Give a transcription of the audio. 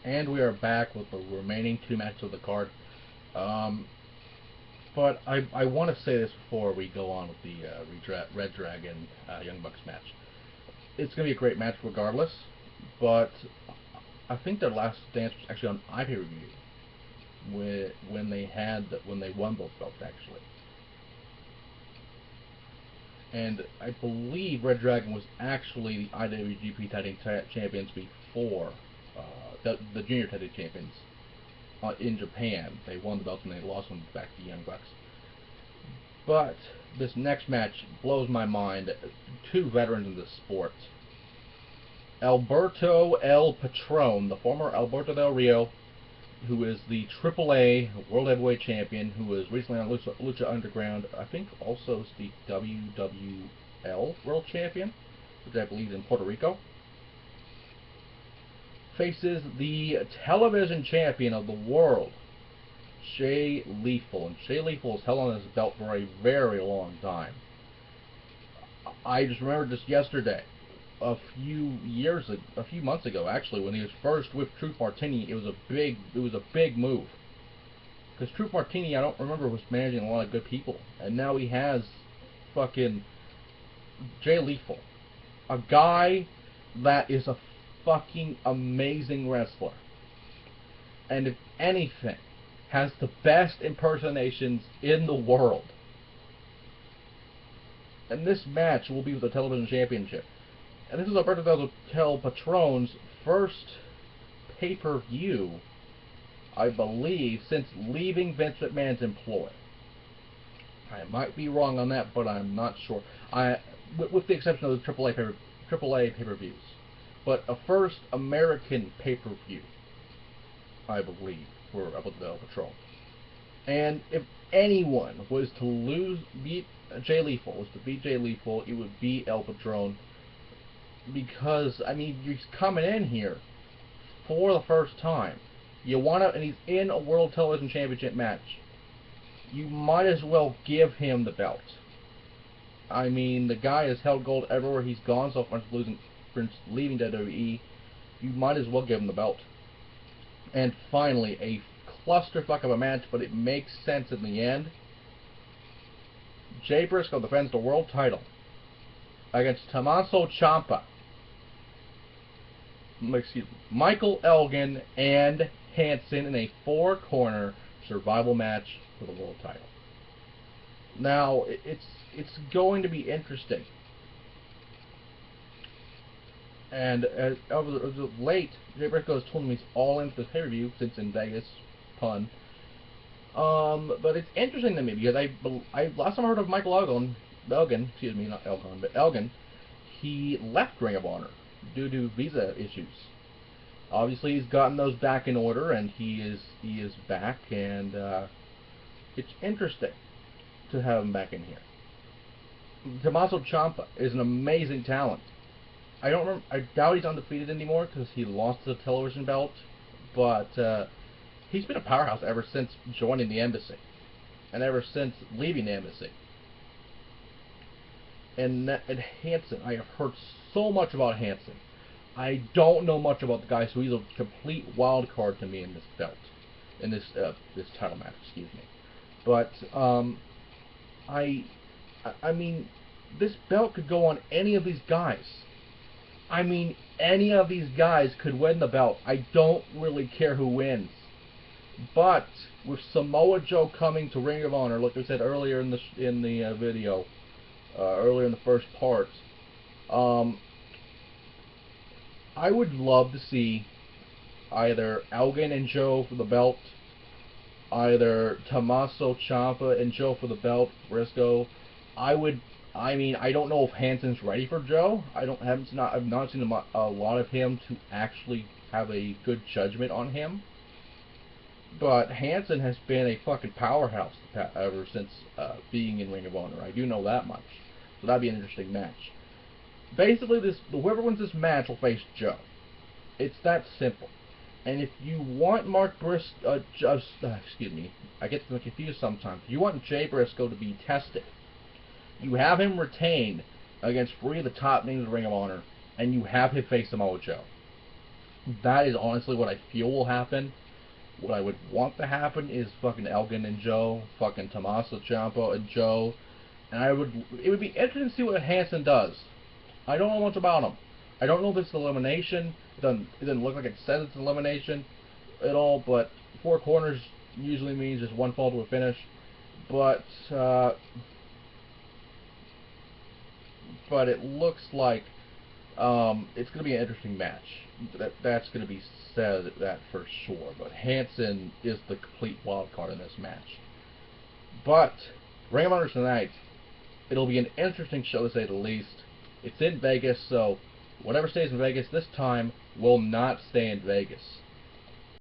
And we are back with the remaining two matches of the card. Um, but I want to say this before we go on with the Red Dragon Young Bucks match. It's going to be a great match regardless, but I think their last dance was actually on iPay-per-view when they won both belts actually. And I believe Red Dragon was actually the IWGP Tag Team Champions before the Junior Tag Team Champions in Japan. They won the belts and they lost them back to Young Bucks. But this next match blows my mind. Two veterans in the sport. Alberto El Patron, the former Alberto Del Rio, who is the AAA World Heavyweight Champion, who was recently on Lucha Underground. I think also is the WWL World Champion, which I believe is in Puerto Rico. Faces the television champion of the world, Jay Lethal. And Jay Lethal has held on his belt for a very long time. I just remember just yesterday, a few months ago actually, when he was first with Truth Martini, it was a big move. Because Truth Martini, I don't remember, was managing a lot of good people, and now he has fucking Jay Lethal, a guy that is a fucking amazing wrestler, and if anything, has the best impersonations in the world. And this match will be with the television championship. And this is Alberto Del Patron's first pay-per-view, I believe, since leaving Vince McMahon's employ. I might be wrong on that, but I'm not sure. With the exception of the AAA pay-per-views. But a first American pay-per-view, I believe, for Alberto Del Patron. And if anyone was to beat Jay Lethal, it would be El Patron. Because, I mean, he's coming in here for the first time. And he's in a World Television Championship match. You might as well give him the belt. I mean, the guy has held gold everywhere he's gone so far since leaving WWE. You might as well give him the belt. And finally, a clusterfuck of a match, but it makes sense in the end. Jay Briscoe defends the world title against Tommaso Ciampa, Michael Elgin, and Hanson in a four-corner survival match for the world title. Now, it's going to be interesting. And as of late, Jay Briscoe has told me he's all in for this pay-per-view, since in Vegas, pun. But it's interesting to me because last time I heard of Michael Elgin, excuse me, not Elgin, but Elgin, he left Ring of Honor due to visa issues. Obviously, he's gotten those back in order, and he is back, and it's interesting to have him back in here. Tommaso Ciampa is an amazing talent. I doubt he's undefeated anymore because he lost the television belt, but he's been a powerhouse ever since joining the embassy, and ever since leaving the embassy. And Hanson, I have heard so much about Hanson. I don't know much about the guy, so he's a complete wild card to me in this belt, in this title match, excuse me. But I mean, this belt could go on any of these guys. I mean, any of these guys could win the belt. I don't really care who wins. But with Samoa Joe coming to Ring of Honor, like I said earlier in the video, earlier in the first part, I would love to see either Elgin and Joe for the belt, either Tommaso Ciampa and Joe for the belt, Briscoe. I mean, I don't know if Hanson's ready for Joe. I've not seen a lot of him to actually have a good judgment on him. But Hanson has been a fucking powerhouse ever since being in Ring of Honor. I do know that much. So that'd be an interesting match. Basically, whoever wins this match will face Joe. It's that simple. And if you want excuse me, I get them confused sometimes. If you want Jay Briscoe to be tested, you have him retained against three of the top names of Ring of Honor, and you have him face Samoa Joe. That is honestly what I feel will happen. What I would want to happen is fucking Elgin and Joe, fucking Tommaso Ciampa and Joe, and it would be interesting to see what Hanson does. I don't know much about him. I don't know if it's elimination. It doesn't look like it says it's elimination at all, but four corners usually means just one fall to a finish. But it looks like it's going to be an interesting match. That's going to be said, that for sure. But Hanson is the complete wild card in this match. But Ring of Honor tonight, it'll be an interesting show to say the least. It's in Vegas, so whatever stays in Vegas this time will not stay in Vegas.